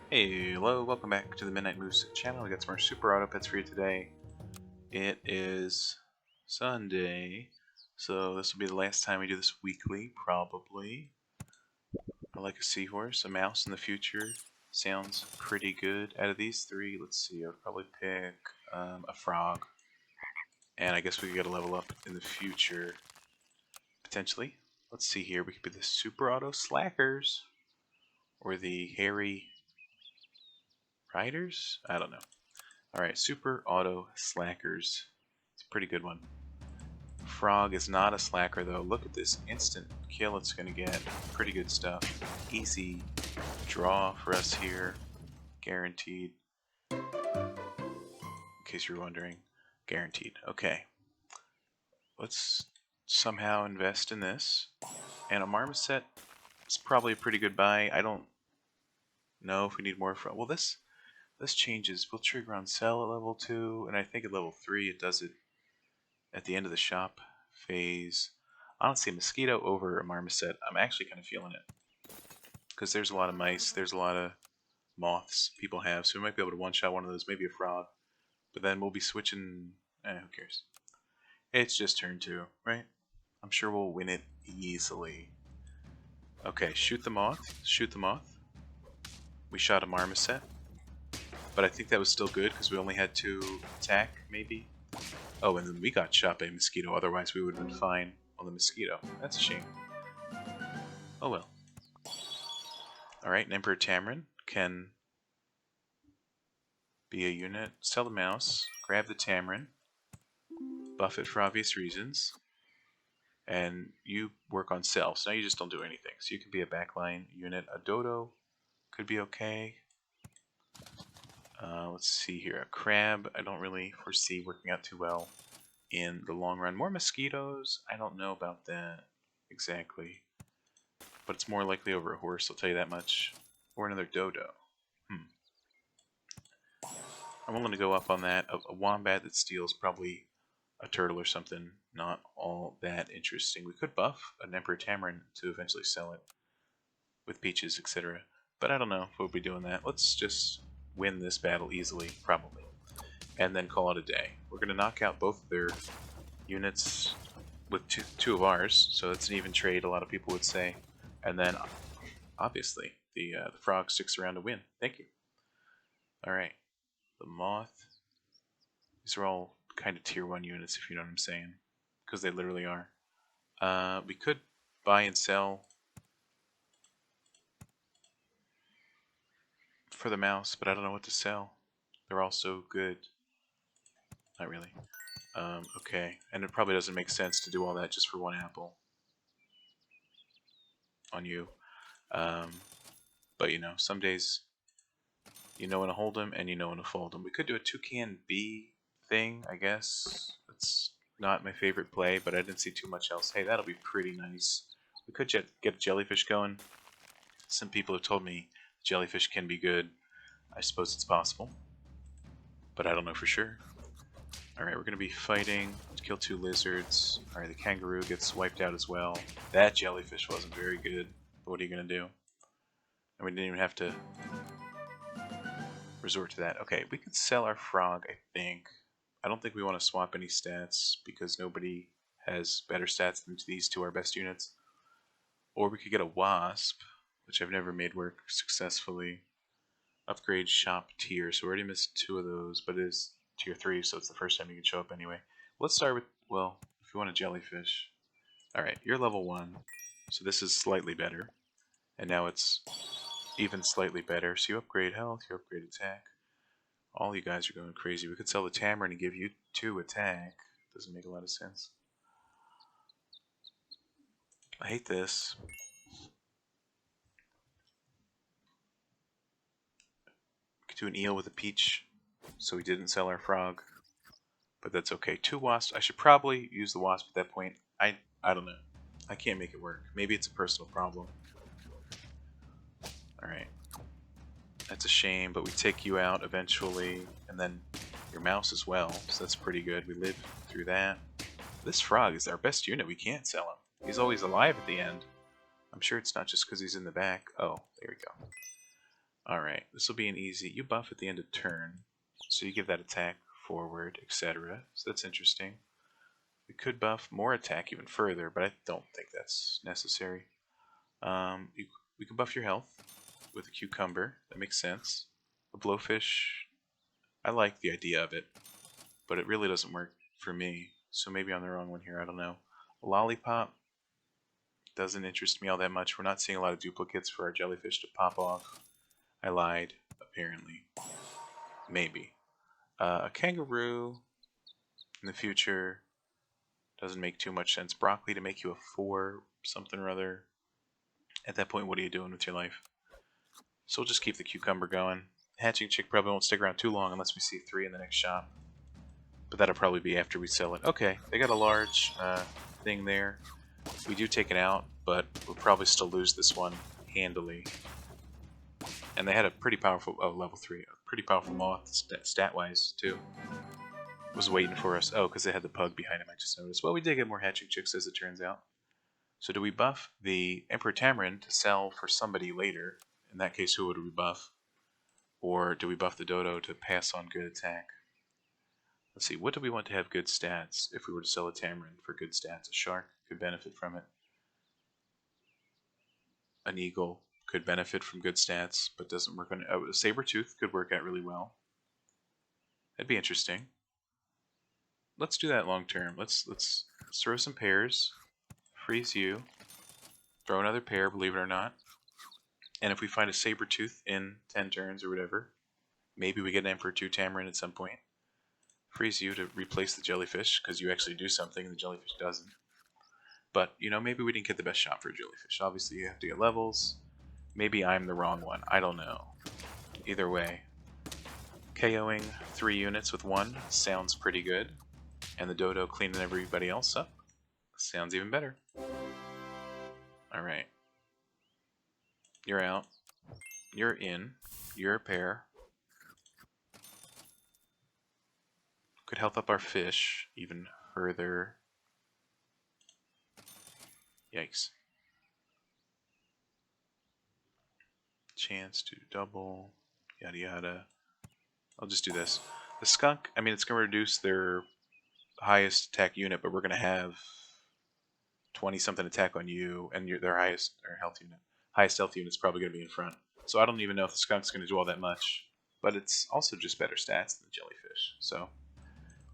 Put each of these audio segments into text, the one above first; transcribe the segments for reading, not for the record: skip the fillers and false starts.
Hey, hello, welcome back to the Midnight Moose channel. We got some more Super Auto Pets for you today. It is Sunday, so this will be the last time we do this weekly, probably. I like a seahorse, a mouse in the future. Sounds pretty good. Out of these three, let's see, I would probably pick a frog. And I guess we could get a level up in the future, potentially. Let's see here, we could be the Super Auto Slackers, or the Hairy Riders? I don't know. Alright, Super Auto Slackers. It's a pretty good one. Frog is not a slacker though. Look at this instant kill it's going to get. Pretty good stuff. Easy draw for us here. Guaranteed. In case you're wondering. Guaranteed. Okay. Let's somehow invest in this. And a Marmoset is probably a pretty good buy. I don't know if we need more frog. Well, this changes. We'll trigger on sell at level 2, and I think at level 3 it does it at the end of the shop phase. Honestly, mosquito over a marmoset. I'm actually kind of feeling it because there's a lot of mice, there's a lot of moths people have, so we might be able to one-shot one of those, maybe a frog. But then we'll be switching. Who cares? It's just turn 2, right? I'm sure we'll win it easily. Okay, shoot the moth. Shoot the moth. We shot a marmoset, but I think that was still good because we only had 2 attack, maybe. Oh, and then we got shot by a mosquito, otherwise we would have been fine on the mosquito. That's a shame. Oh well. Alright, an Emperor Tamarin can be a unit. Sell the mouse, grab the Tamarin, buff it for obvious reasons, and you work on sell. So now you just don't do anything. So you can be a backline unit. A Dodo could be okay. Let's see here. A Crab, I don't really foresee working out too well in the long run. More mosquitoes, I don't know about that exactly. But it's more likely over a horse, I'll tell you that much. Or another Dodo. I'm willing to go up on that. A Wombat that steals probably a turtle or something. Not all that interesting. We could buff an Emperor Tamarin to eventually sell it with peaches, etc. But I don't know if we'll be doing that. Let's just win this battle easily, probably. And then call it a day. We're going to knock out both of their units with two of ours, so it's an even trade, a lot of people would say. And then, obviously, the frog sticks around to win. Thank you. Alright. The moth. These are all kind of tier 1 units, if you know what I'm saying. Because they literally are. We could buy and sell for the mouse, but I don't know what to sell. They're all so good. Not really. Okay. And it probably doesn't make sense to do all that just for 1 apple. On you. But you know, some days you know when to hold them and you know when to fold them. We could do a toucan bee thing, I guess. It's not my favorite play, but I didn't see too much else. Hey, that'll be pretty nice. We could get a jellyfish going. Some people have told me jellyfish can be good. I suppose it's possible, but I don't know for sure. Alright, we're going to be fighting to kill 2 lizards. Alright, the kangaroo gets wiped out as well. That jellyfish wasn't very good, but what are you going to do? And we didn't even have to resort to that. Okay, we could sell our frog, I think. I don't think we want to swap any stats because nobody has better stats than these 2 our best units. Or we could get a wasp, which I've never made work successfully. Upgrade shop tier, so we already missed 2 of those, but it is tier 3, so it's the first time you can show up anyway. Let's start with, well, if you want a jellyfish. Alright, you're level 1, so this is slightly better. And now it's even slightly better, so you upgrade health, you upgrade attack. All you guys are going crazy. We could sell the Tamarin and give you 2 attack. Doesn't make a lot of sense. I hate this. We could do an eel with a peach, so we didn't sell our frog. But that's okay. 2 wasps. I should probably use the wasp at that point. I don't know. I can't make it work. Maybe it's a personal problem. Alright. That's a shame, but we take you out eventually, and then your mouse as well, so that's pretty good. We live through that. This frog is our best unit. We can't sell him. He's always alive at the end. I'm sure it's not just because he's in the back. Oh, there we go. Alright, this will be an easy. You buff at the end of turn, so you give that attack forward, etc. So that's interesting. We could buff more attack even further, but I don't think that's necessary. We can buff your health with a cucumber. That makes sense. A blowfish, I like the idea of it, but it really doesn't work for me. So maybe I'm the wrong one here. I don't know. A lollipop doesn't interest me all that much. We're not seeing a lot of duplicates for our jellyfish to pop off. I lied, apparently. Maybe. A kangaroo in the future doesn't make too much sense. Broccoli to make you a 4 something or other. At that point, what are you doing with your life? So we'll just keep the cucumber going. Hatching chick probably won't stick around too long unless we see 3 in the next shop. But that'll probably be after we sell it. Okay, they got a large thing there. We do take it out, but we'll probably still lose this one handily. And they had a pretty powerful, level 3, a pretty powerful moth stat-wise, too. Was waiting for us. Oh, because they had the pug behind him, I just noticed. Well, we did get more hatching chicks, as it turns out. So do we buff the Emperor Tamarin to sell for somebody later? In that case, who would we buff? Or do we buff the dodo to pass on good attack? Let's see, what do we want to have good stats if we were to sell a Tamarin for good stats? A shark could benefit from it. An eagle could benefit from good stats, but doesn't work on it. Oh, a saber-tooth could work out really well. That'd be interesting. Let's do that long term. Let's throw some pairs. Freeze you. Throw another pair, believe it or not. And if we find a saber-tooth in 10 turns or whatever, maybe we get an Emperor 2 Tamarin at some point. Freeze you to replace the jellyfish, because you actually do something and the jellyfish doesn't. But, you know, maybe we didn't get the best shot for a jellyfish. Obviously, you have to get levels. Maybe I'm the wrong one. I don't know. Either way, KOing 3 units with 1 sounds pretty good. And the dodo cleaning everybody else up sounds even better. Alright. You're out. You're in. You're a pair. Could health up our fish even further. Yikes. Chance to double. Yada yada. I'll just do this. The skunk, I mean, it's going to reduce their highest attack unit, but we're going to have 20-something attack on you, and their highest health unit. Highest health unit is probably going to be in front. So I don't even know if the skunk's going to do all that much. But it's also just better stats than the jellyfish. So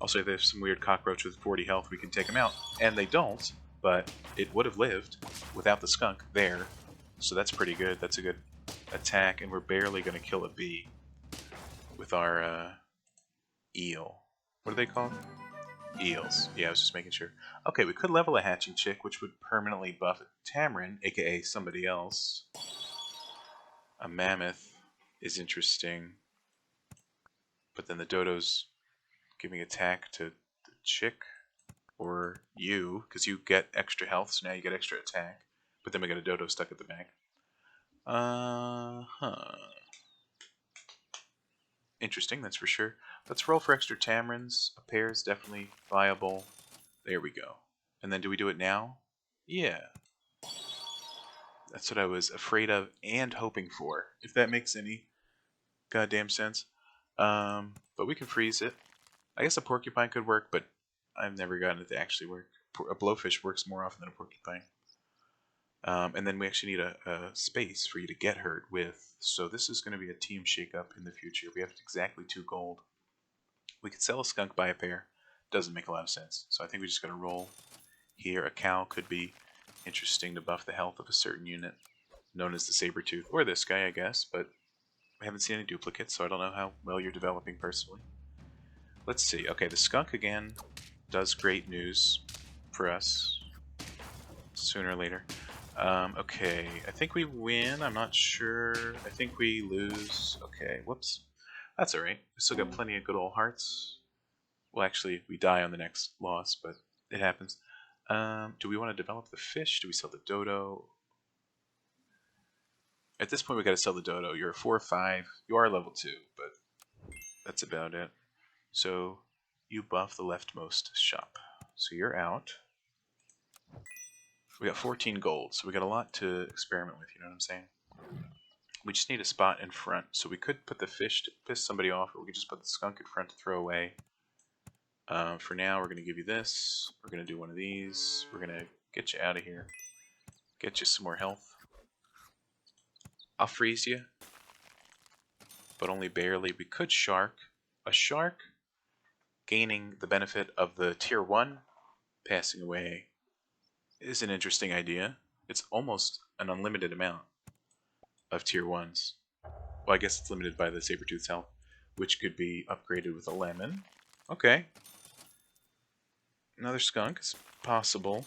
also, if they have some weird cockroach with 40 health, we can take them out. And they don't, but it would have lived without the skunk there. So that's pretty good. That's a good attack, and we're barely going to kill a bee with our eel. What are they called? Eels. Yeah, I was just making sure. Okay, we could level a hatching chick, which would permanently buff a Tamarin, aka somebody else. A mammoth is interesting. But then the dodo's giving attack to the chick or you, because you get extra health, so now you get extra attack. But then we got a dodo stuck at the back. Interesting, that's for sure. Let's roll for extra Tamarins. A pair is definitely viable. There we go. And then do we do it now? Yeah. That's what I was afraid of and hoping for, if that makes any goddamn sense. But we can freeze it. I guess a porcupine could work, but I've never gotten it to actually work. A blowfish works more often than a porcupine. And then we actually need a space for you to get hurt with. So this is going to be a team shakeup in the future. We have exactly 2 gold. We could sell a skunk, buy a pair. Doesn't make a lot of sense. So I think we just got to roll here. A cow could be interesting to buff the health of a certain unit, known as the saber-tooth, or this guy, I guess. But I haven't seen any duplicates, so I don't know how well you're developing personally. Let's see. Okay, the skunk again does great news for us sooner or later. Okay, I think we win. I'm not sure. I think we lose. Okay, whoops. That's alright. We still got plenty of good old hearts. Well, actually, we die on the next loss, but it happens. Do we want to develop the fish? Do we sell the dodo? At this point, we got to sell the dodo. You're a 4 or 5. You are level 2, but that's about it. So you buff the leftmost shop. So you're out. We got 14 gold, so we got a lot to experiment with, you know what I'm saying? We just need a spot in front. So we could put the fish to piss somebody off, or we could just put the skunk in front to throw away. For now, we're going to give you this. We're going to do one of these. We're going to get you out of here. Get you some more health. I'll freeze you, but only barely. We could shark. A shark gaining the benefit of the tier 1 passing away is an interesting idea. It's almost an unlimited amount of tier 1s. Well, I guess it's limited by the Sabertooth's health, which could be upgraded with a lemon. Okay. Another skunk is possible.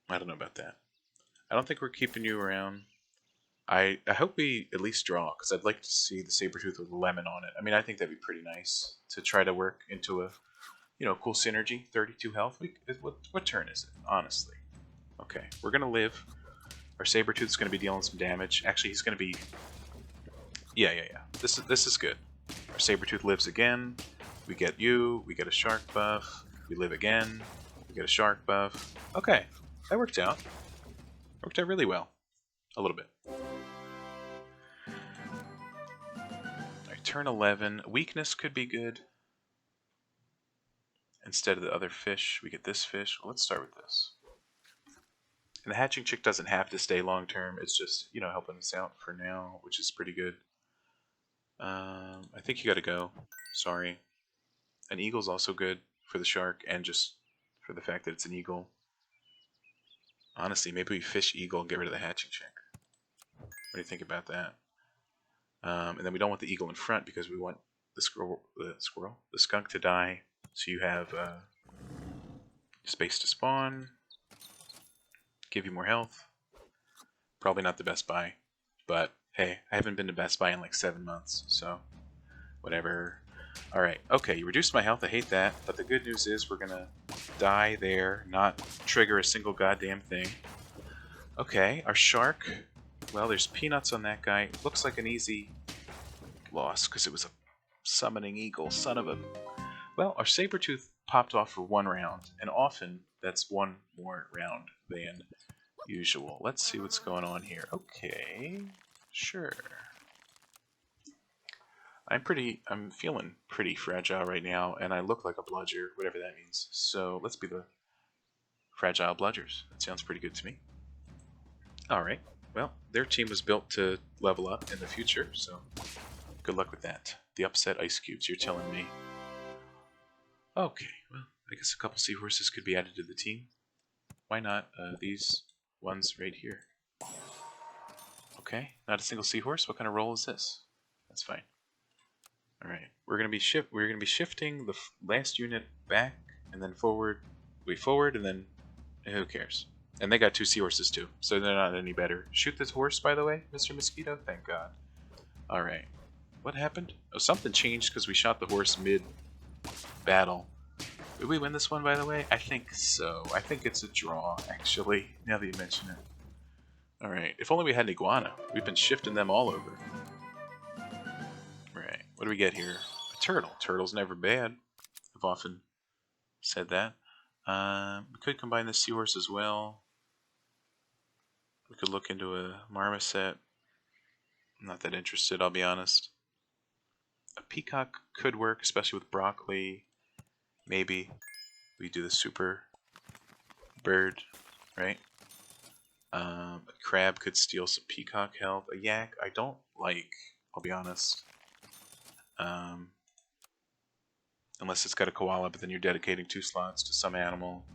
I don't know about that. I don't think we're keeping you around. I hope we at least draw, because I'd like to see the Sabertooth with a lemon on it. I mean, I think that'd be pretty nice to try to work into a, cool synergy. 32 health. What turn is it, honestly? Okay, we're going to live. Our Sabertooth's going to be dealing some damage. Actually, he's going to be... Yeah. This is good. Our Sabertooth lives again. We get you. We get a shark buff. We live again. We get a shark buff. Okay, that worked out. Worked out really well. A little bit. Alright, turn 11. Weakness could be good. Instead of the other fish, we get this fish. Well, let's start with this. And the hatching chick doesn't have to stay long term. It's just, helping us out for now, which is pretty good. I think you gotta go. Sorry. An eagle's also good for the shark, and just for the fact that it's an eagle. Honestly, maybe we fish eagle and get rid of the hatching chick. What do you think about that? And then we don't want the eagle in front because we want the skunk to die. So you have space to spawn, give you more health. Probably not the best buy, but hey, I haven't been to Best Buy in like 7 months, so whatever. Alright, okay, you reduced my health, I hate that, but the good news is we're gonna die there, not trigger a single goddamn thing. Okay, our shark, well, there's peanuts on that guy. Looks like an easy loss, because it was a summoning eagle, son of a... Well, our Sabertooth popped off for 1 round, and often that's 1 more round than usual. Let's see what's going on here. Okay, sure. I'm feeling pretty fragile right now, and I look like a bludger, whatever that means. So let's be the fragile bludgers. That sounds pretty good to me. Alright, well, their team was built to level up in the future, so good luck with that. The upset ice cubes, you're telling me. Okay, well, I guess a couple seahorses could be added to the team. Why not these ones right here? Okay, not a single seahorse. What kind of roll is this? That's fine. All right, we're gonna be shifting the last unit back and then forward, and then who cares? And they got 2 seahorses too, so they're not any better. Shoot this horse, by the way, Mr. Mosquito. Thank God. All right, what happened? Oh, something changed because we shot the horse mid-battle. Did we win this one, by the way? I think so. I think it's a draw, actually, now that you mention it. Alright, if only we had an iguana. We've been shifting them all over. Right, what do we get here? A turtle. Turtle's never bad. I've often said that. We could combine the seahorse as well. We could look into a marmoset. I'm not that interested, I'll be honest. A peacock could work, especially with broccoli. Maybe we do the super bird, right? A crab could steal some peacock health. A yak, I don't like, I'll be honest. Unless it's got a koala, but then you're dedicating 2 slots to some animal.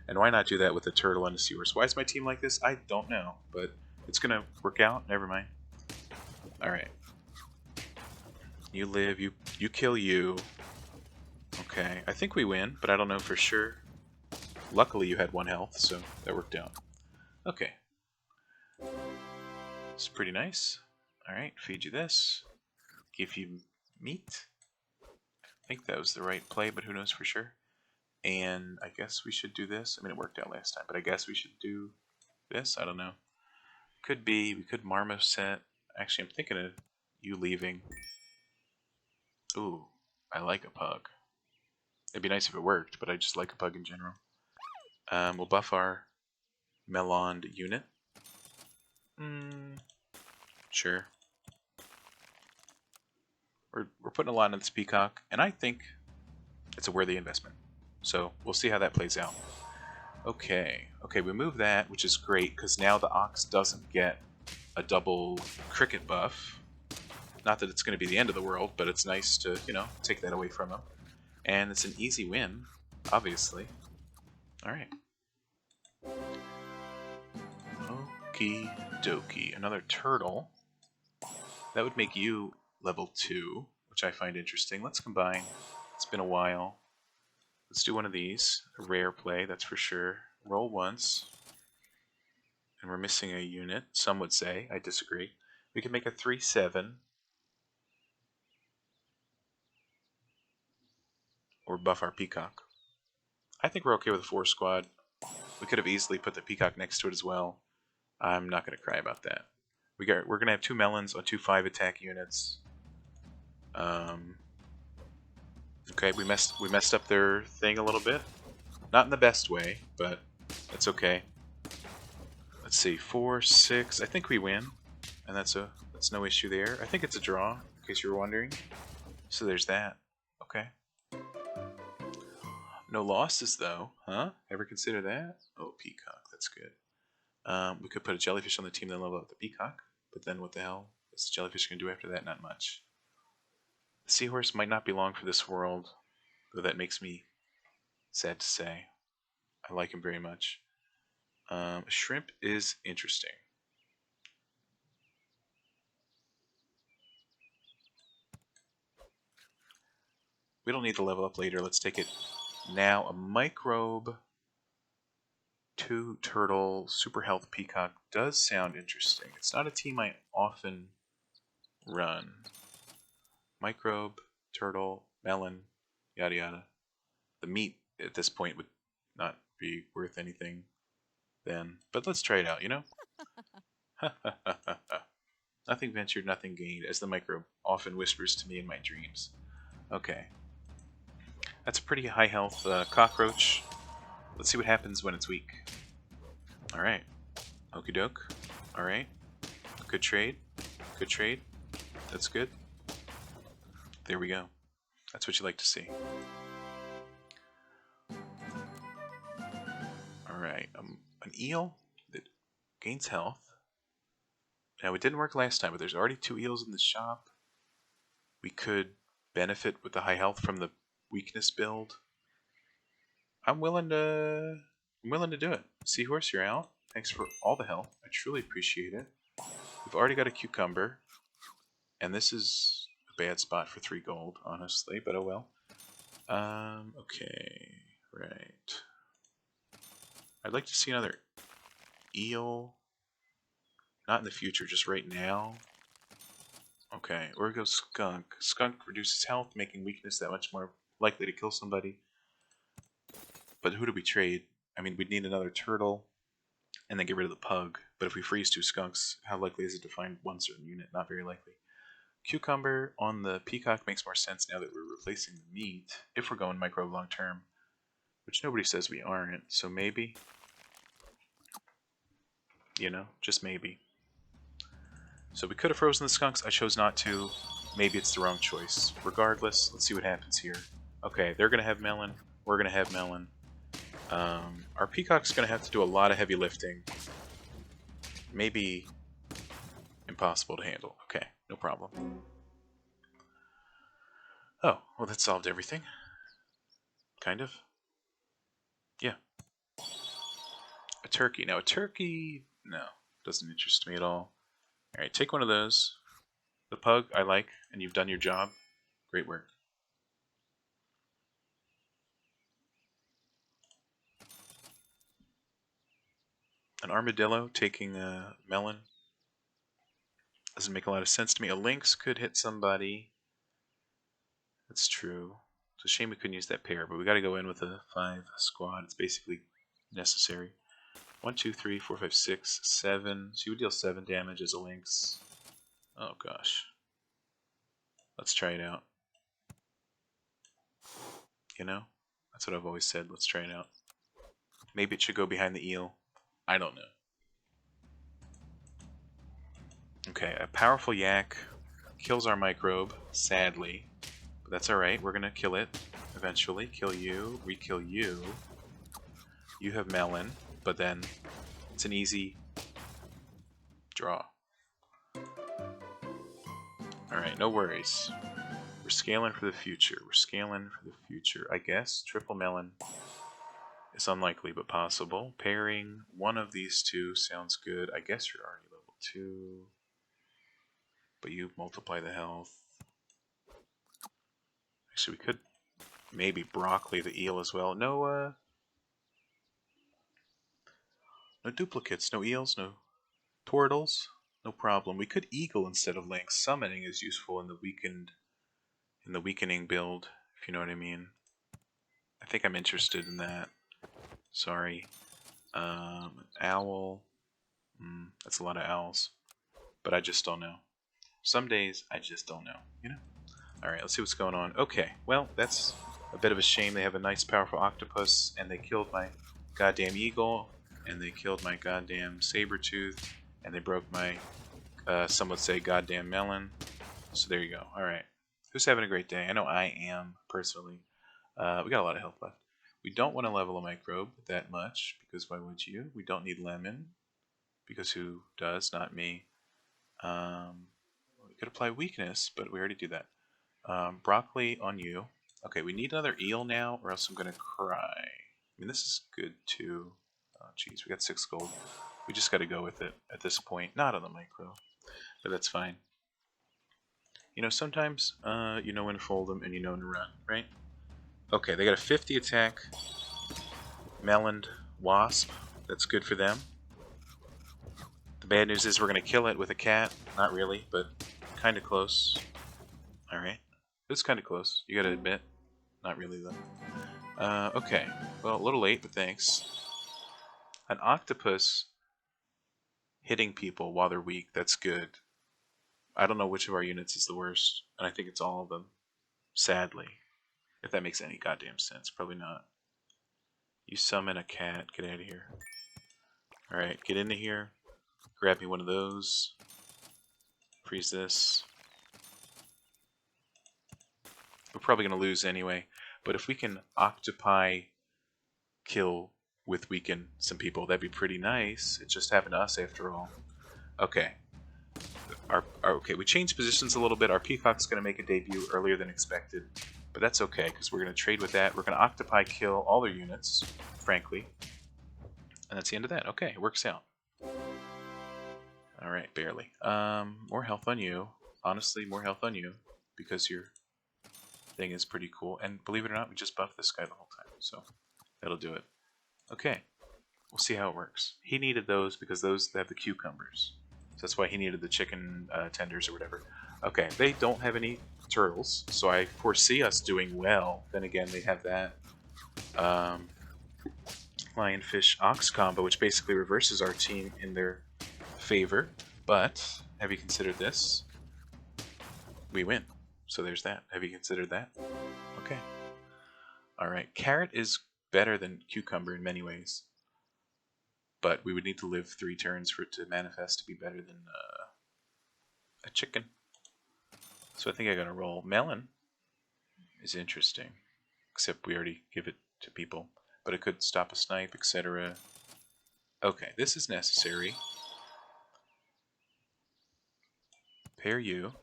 And why not do that with a turtle and a seahorse? Why is my team like this? I don't know, but it's gonna work out. Never mind. Alright. You live, you kill you. Okay, I think we win, but I don't know for sure. Luckily you had 1 health, so that worked out. Okay. It's pretty nice. Alright, feed you this. Give you meat. I think that was the right play, but who knows for sure. And I guess we should do this. I mean, it worked out last time, but I guess we should do this. I don't know. Could be, we could marmoset. Actually, I'm thinking of you leaving. Ooh, I like a pug. It'd be nice if it worked, but I just like a pug in general. We'll buff our meloned unit. Sure. We're putting a lot into this peacock, and I think it's a worthy investment. So we'll see how that plays out. Okay, we move that, which is great, because now the ox doesn't get a double cricket buff. Not that it's going to be the end of the world, but it's nice to, you know, take that away from him. And it's an easy win, obviously. Alright. Okie dokie. Another turtle. That would make you level 2, which I find interesting. Let's combine. It's been a while. Let's do one of these. A rare play, that's for sure. Roll once. And we're missing a unit, some would say. I disagree. We can make a 3/7. Or buff our peacock. I think we're okay with a 4 squad. We could have easily put the peacock next to it as well. I'm not going to cry about that. We're going to have 2 melons on 2 5 attack units. Okay, we messed up their thing a little bit. Not in the best way, but that's okay. Let's see, 4, 6. I think we win, and that's no issue there. I think it's a draw, in case you were wondering. So there's that. Okay. No losses though, huh? Ever consider that? Oh, peacock. That's good. We could put a jellyfish on the team, then level up the peacock. But then what the hell is the jellyfish going to do after that? Not much. The seahorse might not be long for this world, though that makes me sad to say. I like him very much. Shrimp is interesting. We don't need to level up later. Let's take it now. A microbe, 2 turtle, super health peacock does sound interesting. It's not a team I often run. Microbe, turtle, melon, yada yada. The meat at this point would not be worth anything then. But let's try it out, you know? Nothing ventured, nothing gained, as the microbe often whispers to me in my dreams. Okay. That's a pretty high health cockroach. Let's see what happens when it's weak. Alright. Okie doke. Alright. Good trade. Good trade. That's good. There we go. That's what you like to see. Alright. An eel that gains health. Now, it didn't work last time, but there's already 2 eels in the shop. We could benefit with the high health from the weakness build. I'm willing to do it. Seahorse, you're out. Thanks for all the help. I truly appreciate it. We've already got a cucumber, and this is a bad spot for 3 gold, honestly, but oh well. Okay, right. I'd like to see another eel. Not in the future, just right now. Okay, or go skunk. Skunk reduces health, making weakness that much more likely to kill somebody. But who do we trade? I mean, we'd need another turtle, and then get rid of the pug. But if we freeze 2 skunks, how likely is it to find one certain unit? Not very likely. Cucumber on the peacock makes more sense now that we're replacing the meat, if we're going microbe long term, which nobody says we aren't, so maybe. You know, just maybe. So we could have frozen the skunks, I chose not to. Maybe it's the wrong choice. Regardless, let's see what happens here. Okay, they're going to have melon, we're going to have melon. Our peacock's going to have to do a lot of heavy lifting. Maybe impossible to handle. Okay, no problem. Oh, well that solved everything. Kind of. Yeah. A turkey. Now a turkey, no, doesn't interest me at all. Alright, take one of those. The pug, I like, and you've done your job. Great work. An armadillo taking a melon doesn't make a lot of sense to me. A lynx could hit somebody. That's true. It's a shame we couldn't use that pair, but we got to go in with a 5 squad. It's basically necessary. 1, 2, 3, 4, 5, 6, 7. So you would deal 7 damage as a lynx. Oh gosh. Let's try it out. You know? That's what I've always said. Let's try it out. Maybe it should go behind the eel. I don't know. Okay, a powerful yak kills our microbe, sadly. But that's alright, we're gonna kill it eventually. Kill you, re-kill you. You have melon, but then it's an easy draw. Alright, no worries. We're scaling for the future. We're scaling for the future. I guess triple melon is unlikely but possible. Pairing one of these two sounds good. I guess you're already level 2. But you multiply the health. Actually, we could maybe broccoli the eel as well. No, no duplicates, no eels, no turtles. No problem. We could eagle instead of lynx. Summoning is useful in the weakening build, if you know what I mean. I think I'm interested in that. Sorry. Owl. That's a lot of owls. But I just don't know. Some days, I just don't know, you know? Alright, let's see what's going on. Okay, well, that's a bit of a shame. They have a nice, powerful octopus, and they killed my goddamn eagle, and they killed my goddamn saber-tooth, and they broke my, some would say, goddamn melon. So there you go. Alright. Who's having a great day? I know I am, personally. We got a lot of health left. We don't want to level a microbe that much, because why would you? We don't need lemon, because who does? Not me. We could apply weakness, but we already do that. Broccoli on you. Okay, we need another eel now, or else I'm gonna cry. I mean, this is good too. Oh, jeez, we got 6 gold. We just got to go with it at this point. Not on the micro, but that's fine. You know, sometimes you know when to fold them and you know when to run, right? Okay, they got a 50 attack. Meloned wasp. That's good for them. The bad news is we're gonna kill it with a cat. Not really, but kind of close. All right. It's kind of close, you gotta admit. Not really, though. Okay. Well, a little late, but thanks. An octopus hitting people while they're weak, that's good. I don't know which of our units is the worst, and I think it's all of them. Sadly. If that makes any goddamn sense. Probably not. You summon a cat. Get out of here. Alright, get into here. Grab me one of those. Freeze this. We're probably going to lose anyway. But if we can octopi kill with weaken some people, that'd be pretty nice. It just happened to us after all. Okay. Okay, we changed positions a little bit. Our peacock's going to make a debut earlier than expected. But that's okay, because we're going to trade with that. We're going to octopi kill all their units, frankly. And that's the end of that. Okay, it works out. Alright, barely. More health on you. Honestly, more health on you. Because your thing is pretty cool. And believe it or not, we just buffed this guy the whole time. So, that'll do it. Okay. We'll see how it works. He needed those because those have the cucumbers. So that's why he needed the chicken tenders or whatever. Okay, they don't have any turtles, so I foresee us doing well. Then again, they have that lionfish ox combo, which basically reverses our team in their favor. But have you considered this? We win. So there's that. Have you considered that? Okay. Alright, carrot is better than cucumber in many ways. But we would need to live 3 turns for it to manifest to be better than a chicken. So I think I gotta roll. Melon is interesting. Except we already give it to people. But it could stop a snipe, etc. Okay, this is necessary. Pair you.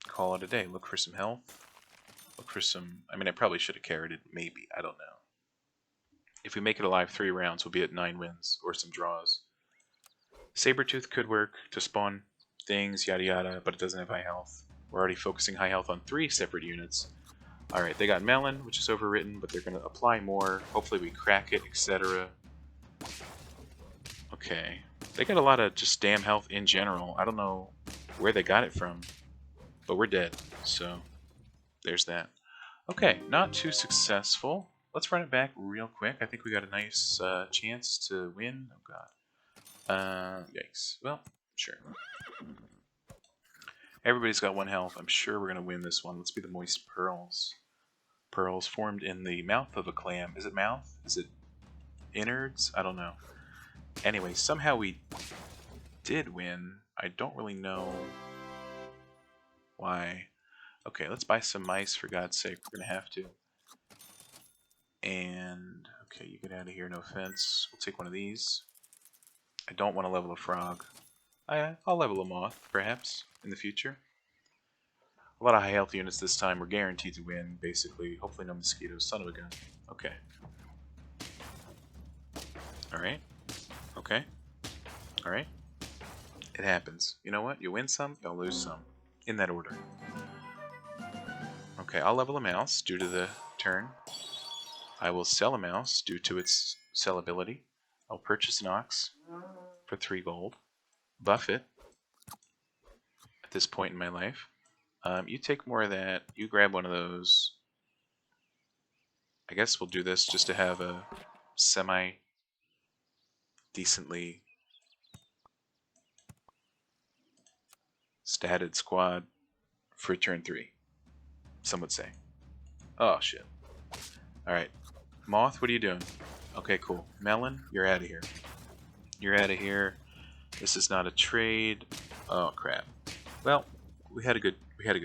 Call it a day. Look for some health. Look for some... I mean, I probably should have carroted. Maybe. I don't know. If we make it alive 3 rounds, we'll be at 9 wins. Or some draws. Sabertooth could work to spawn things, yada yada, but it doesn't have high health. We're already focusing high health on 3 separate units. Alright, they got Melon, which is overwritten, but they're going to apply more. Hopefully we crack it, etc. Okay. They got a lot of just damn health in general. I don't know where they got it from. But we're dead, so there's that. Okay, not too successful. Let's run it back real quick. I think we got a nice chance to win. Oh god. Yikes. Well, sure. Everybody's got 1 health. I'm sure we're going to win this one. Let's be the moist pearls. Pearls formed in the mouth of a clam. Is it mouth? Is it innards? I don't know. Anyway, somehow we did win. I don't really know why. Okay, let's buy some mice for God's sake. We're gonna have to. And okay, you get out of here. No offense. We'll take one of these. I don't want to level a frog. I'll level a moth, perhaps, in the future. A lot of high health units this time. We're guaranteed to win, basically. Hopefully no mosquitoes. Son of a gun. Okay. Alright. Okay. Alright. It happens. You know what? You win some, you'll lose some. In that order. Okay, I'll level a mouse due to the turn. I will sell a mouse due to its sellability. I'll purchase an ox for 3 gold. Buff it at this point in my life. You take more of that. You grab one of those. I guess we'll do this just to have a semi-decently statted squad for turn 3. Some would say. Oh, shit. Alright. Moth, what are you doing? Okay, cool. Melon, you're out of here. You're out of here. This is not a trade. Oh, crap. Well, we had a good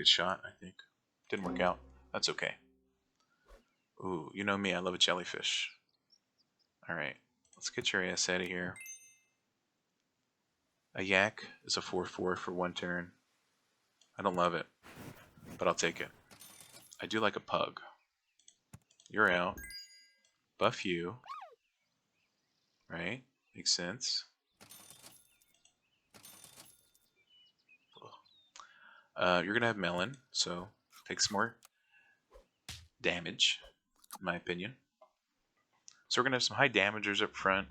shot, I think. Didn't work out. That's okay. Ooh, you know me, I love a jellyfish. Alright, let's get your ass out of here. A yak is a 4/4 for 1 turn. I don't love it, but I'll take it. I do like a pug. You're out. Buff you. Right? Makes sense. You're going to have melon, so take some more damage, in my opinion. So we're going to have some high damagers up front,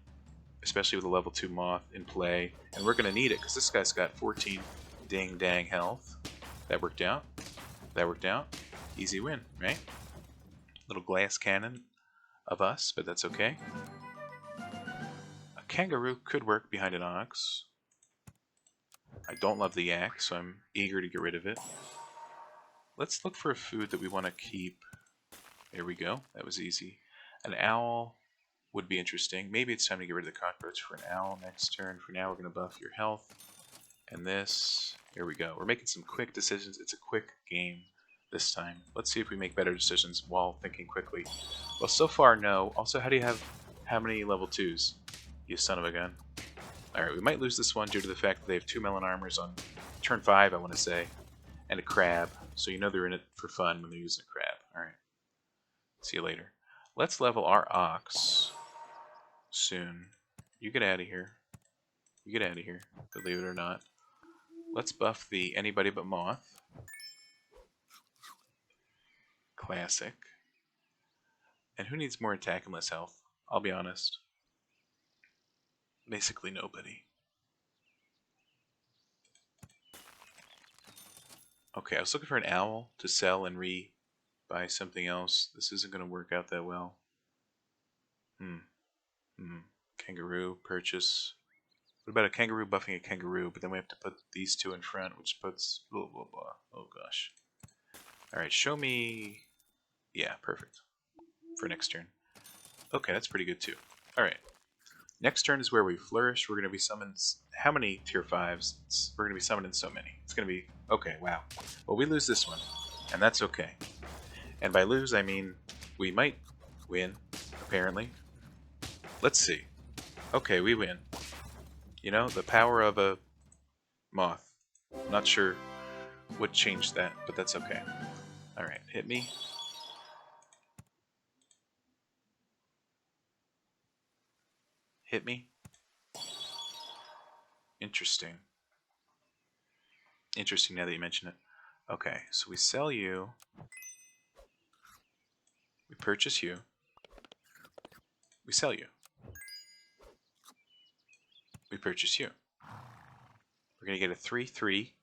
especially with a level 2 moth in play. And we're going to need it, because this guy's got 14 ding-dang health. That worked out. That worked out. Easy win, right? Little glass cannon of us, but that's okay. A kangaroo could work behind an ox. I don't love the yak, so I'm eager to get rid of it. Let's look for a food that we want to keep. There we go. That was easy. An owl would be interesting. Maybe it's time to get rid of the cockroach for an owl next turn. For now, we're going to buff your health. And this. There we go. We're making some quick decisions. It's a quick game this time. Let's see if we make better decisions while thinking quickly. Well, so far, no. Also, how many level 2s? You son of a gun. Alright, we might lose this one due to the fact that they have 2 melon armors on turn 5, I want to say, and a crab. So you know they're in it for fun when they're using a crab. Alright. See you later. Let's level our ox soon. You get out of here. You get out of here, believe it or not. Let's buff the anybody but moth. Classic. And who needs more attack and less health? I'll be honest. Basically nobody. Okay, I was looking for an owl to sell and buy something else. This isn't going to work out that well. Kangaroo, purchase. What about a kangaroo buffing a kangaroo? But then we have to put these 2 in front, which puts blah blah blah. Oh gosh. Alright, show me. Yeah, perfect. For next turn. Okay, that's pretty good too. Alright. Next turn is where we flourish. We're going to be summoned. How many tier 5s? We're going to be summoned in so many. It's going to be. Okay, wow. Well, we lose this one. And that's okay. And by lose, I mean we might win, apparently. Let's see. Okay, we win. You know, the power of a moth. Not sure what changed that, but that's okay. Alright, hit me. Hit me. Interesting. Interesting now that you mention it. Okay, so we sell you. We purchase you. We sell you. We purchase you. We're going to get a 3/3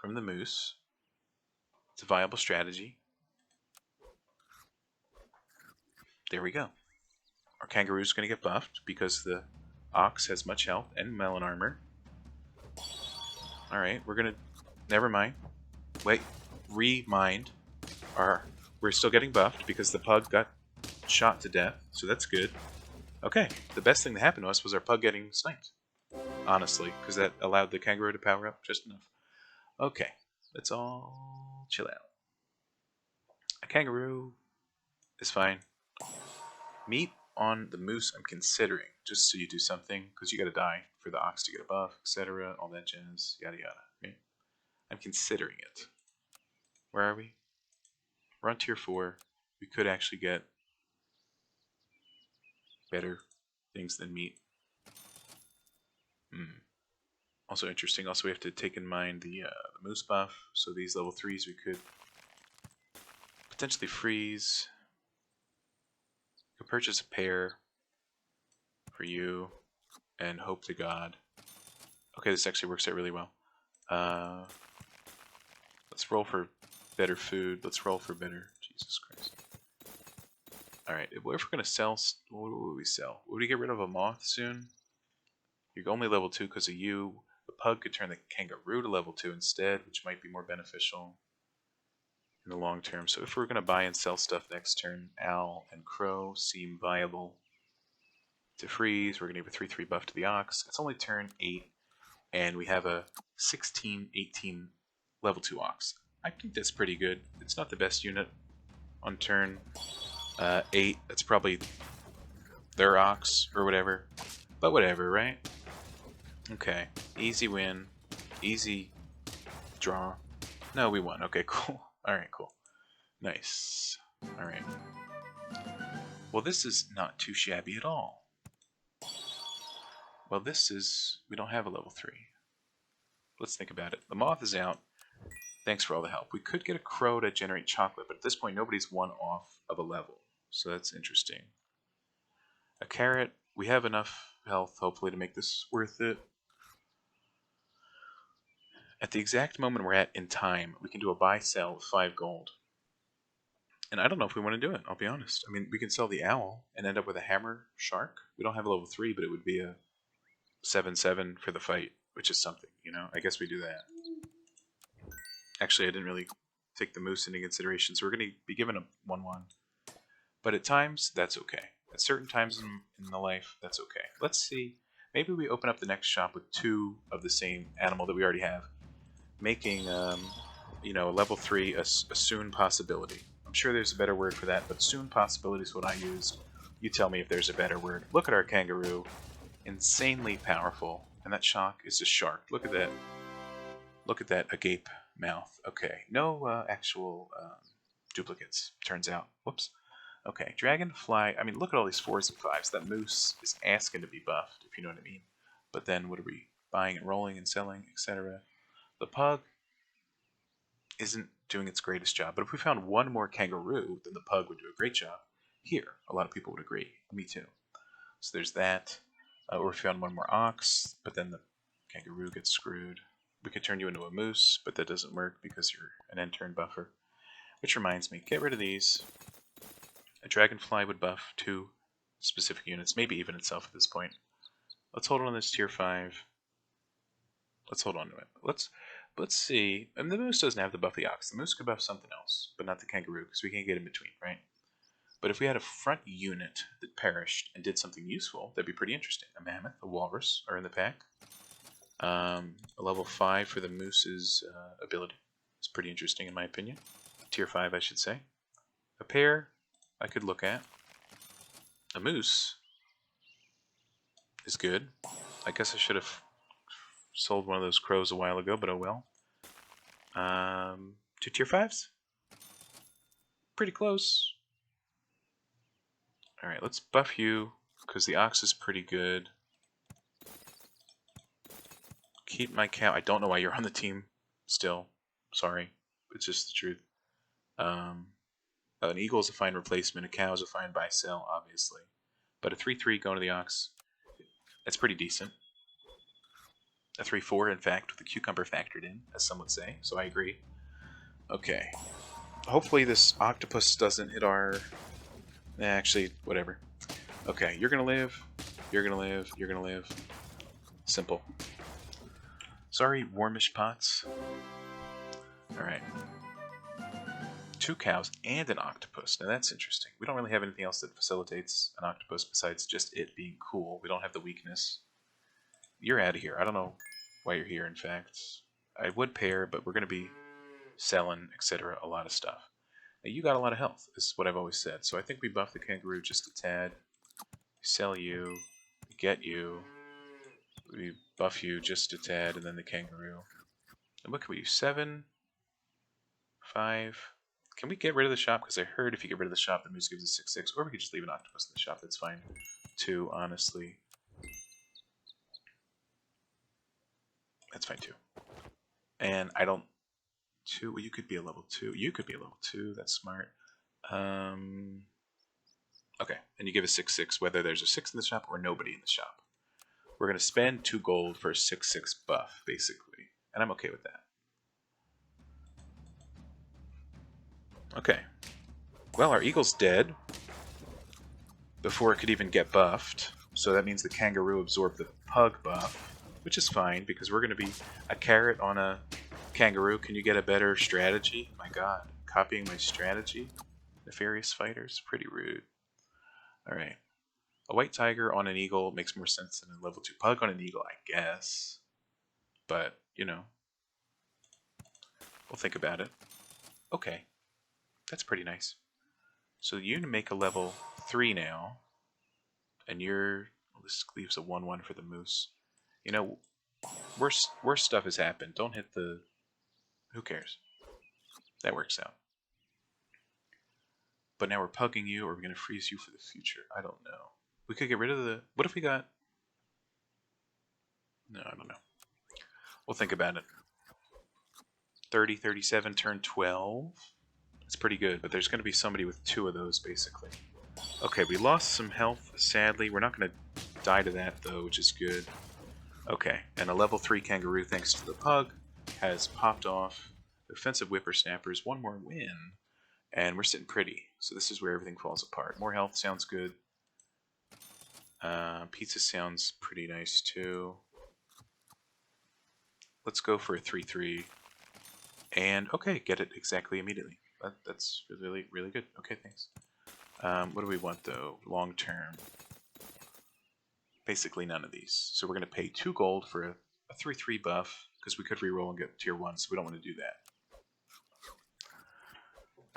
from the moose. It's a viable strategy. There we go. Our kangaroo's going to get buffed because the ox has much health and melon armor. Alright, we're going to... Never mind. Wait. Remind. We're still getting buffed because the pug got shot to death, so that's good. Okay, the best thing that happened to us was our pug getting sniped. honestly, because that allowed the kangaroo to power up just enough. Okay, let's all chill out. A kangaroo is fine. Meat on the moose I'm considering, just so you do something, because you gotta die for the ox to get a buff, etc., all that jazz, yada yada. Right? I'm considering it. Where are we? We're on tier 4. We could actually get better things than meat. Also interesting. Also, we have to take in mind the moose buff. So these level 3s we could potentially freeze. We could purchase a pair for you and hope to God. Okay, this actually works out really well. Let's roll for better food. Let's roll for better. Jesus Christ. Alright, if we're going to sell, what would we sell? Would we get rid of a moth soon? You're only level 2 because of you. The pug could turn the kangaroo to level 2 instead, which might be more beneficial in the long term. So if we're going to buy and sell stuff next turn, owl and crow seem viable. To freeze, we're going to give a 3/3 buff to the ox. It's only turn 8, and we have a 16/18 level 2 ox. I think that's pretty good. It's not the best unit on turn 8. That's probably their ox or whatever. But whatever, right? Okay. Easy win. Easy draw. No, we won. Okay, cool. Alright, cool. Nice. Alright. Well, this is not too shabby at all. Well, this is... we don't have a level 3. Let's think about it. The moth is out. Thanks for all the help. We could get a crow to generate chocolate, but at this point nobody's one off of a level. So that's interesting. A carrot. We have enough health, hopefully, to make this worth it. At the exact moment we're at in time, we can do a buy-sell with 5 gold. And I don't know if we want to do it, I'll be honest. I mean, we can sell the owl and end up with a hammer shark. We don't have a level 3, but it would be a 7/7 for the fight, which is something, you know? I guess we do that. Actually, I didn't really take the moose into consideration, so we're going to be given a 1/1. But at times, that's okay. At certain times in the life, that's okay. Let's see. Maybe we open up the next shop with 2 of the same animal that we already have, making, you know, a level 3 a soon possibility. I'm sure there's a better word for that, but soon possibility is what I used. You tell me if there's a better word. Look at our kangaroo. Insanely powerful. And that shock is a shark. Look at that. Look at that agape mouth. Okay. No actual duplicates, turns out. Whoops. Okay. Dragonfly. I mean, look at all these 4s and 5s. That moose is asking to be buffed, if you know what I mean. But then what are we buying and rolling and selling, etc.? The pug isn't doing its greatest job. But if we found one more kangaroo, then the pug would do a great job. Here, a lot of people would agree. Me too. So there's that. Or if we found one more ox, but then the kangaroo gets screwed. We could turn you into a moose, but that doesn't work because you're an end turn buffer. Which reminds me, get rid of these. A dragonfly would buff 2 specific units, maybe even itself at this point. Let's hold on this tier 5. Let's hold on to it. Let's see. And the moose doesn't have to buff the ox. The moose could buff something else, but not the kangaroo, because we can't get in between, right? But if we had a front unit that perished and did something useful, that'd be pretty interesting. A mammoth, a walrus are in the pack. A level 5 for the moose's ability. It's pretty interesting in my opinion. Tier 5, I should say. A pair I could look at. A moose is good. I guess I should have sold one of those crows a while ago, but oh well. 2 tier 5s? Pretty close. Alright, let's buff you, because the ox is pretty good. Keep my cow. I don't know why you're on the team still. Sorry. It's just the truth. An eagle is a fine replacement. A cow is a fine buy-sell, obviously. But a 3/3 going to the ox, that's pretty decent. A 3/4, in fact, with the cucumber factored in, as some would say. So I agree. Okay. Hopefully this octopus doesn't hit our... Actually, whatever. Okay, you're gonna live. You're gonna live. You're gonna live. Simple. Sorry, warmish pots. Alright. 2 cows and an octopus. Now that's interesting. We don't really have anything else that facilitates an octopus besides just it being cool. We don't have the weakness. you're out of here. I don't know why you're here, in fact. I would pair, but we're going to be selling, etc. a lot of stuff. Now, you got a lot of health, is what I've always said. So I think we buff the kangaroo just a tad. Sell you, get you, we buff you just a tad, and then the kangaroo. And what can we do? 7, 5. Can we get rid of the shop? Because I heard if you get rid of the shop, the moose gives us 6/6. Or we could just leave an octopus in the shop. That's fine, too, honestly. That's fine, too. And I don't... 2? Well, you could be a level 2. You could be a level 2. That's smart. Okay, and you give a 6/6 whether there's a 6 in the shop or nobody in the shop. We're going to spend 2 gold for a 6/6 buff, basically. And I'm okay with that. Okay. Well, our eagle's dead before it could even get buffed. So that means the kangaroo absorbed the pug buff, which is fine because we're going to be a carrot on a kangaroo. Can you get a better strategy? My god. Copying my strategy? Nefarious fighters? Pretty rude. Alright. A white tiger on an eagle makes more sense than a level 2 pug on an eagle, I guess. But, you know. We'll think about it. Okay. That's pretty nice. So you make a level 3 now. And you're... Well, this leaves a 1/1 for the moose. You know, worse stuff has happened. Don't hit the... Who cares? That works out. But now we're pugging you, or we're going to freeze you for the future. I don't know. We could get rid of the... What if we got... No, I don't know. We'll think about it. 30, 37, turn 12. It's pretty good, but there's going to be somebody with 2 of those, basically. Okay, we lost some health, sadly. We're not going to die to that, though, which is good. Okay, and a level 3 kangaroo, thanks to the pug, has popped off. The offensive whippersnappers, 1 more win. And we're sitting pretty. So this is where everything falls apart. More health sounds good. Pizza sounds pretty nice, too. Let's go for a 3/3. And, okay, get it exactly immediately. That's really, really good. Okay, thanks. What do we want, though? Long term. Basically none of these. So we're going to pay 2 gold for a 3/3 buff, because we could reroll and get tier 1, so we don't want to do that.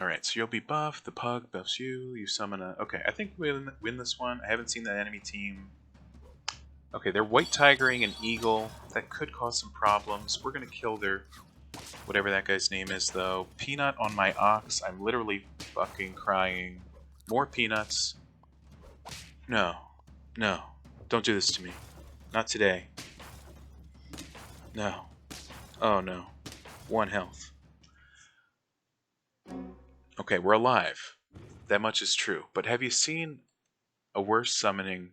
Alright, so you'll be buffed, the pug buffs you, you summon a... Okay, I think we'll win this one. I haven't seen that enemy team. Okay, they're white tigering an eagle. That could cause some problems. We're going to kill their... whatever that guy's name is, though. Peanut on my ox. I'm literally fucking crying. More peanuts. No. No. Don't do this to me. Not today. No. Oh, no. 1 health. Okay, we're alive. That much is true. But have you seen a worse summoning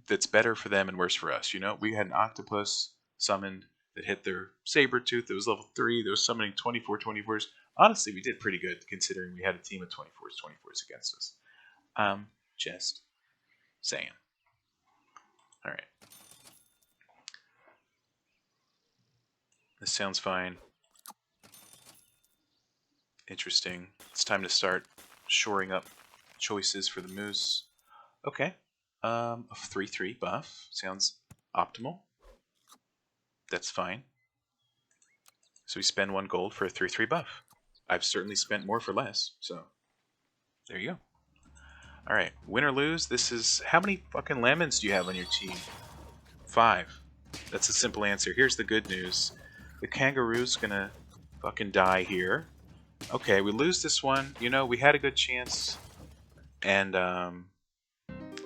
that's better for them and worse for us? You know, we had an octopus summoned that hit their saber tooth. It was level 3. They were summoning 24/24s. Honestly, we did pretty good considering we had a team of 24s against us. Just saying. Alright. This sounds fine. Interesting. It's time to start shoring up choices for the moose. Okay. A 3/3 buff. Sounds optimal. That's fine. So we spend 1 gold for a 3/3 buff. I've certainly spent more for less, so there you go. Alright, win or lose, this is... How many fucking lemons do you have on your team? 5. That's a simple answer. Here's the good news. The kangaroo's gonna fucking die here. Okay, we lose this one. You know, we had a good chance. And,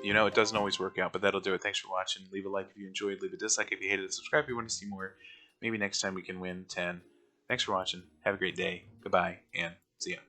you know, it doesn't always work out, but that'll do it. Thanks for watching. Leave a like if you enjoyed. Leave a dislike if you hated it. Subscribe if you want to see more. Maybe next time we can win 10. Thanks for watching. Have a great day. Goodbye, and see ya.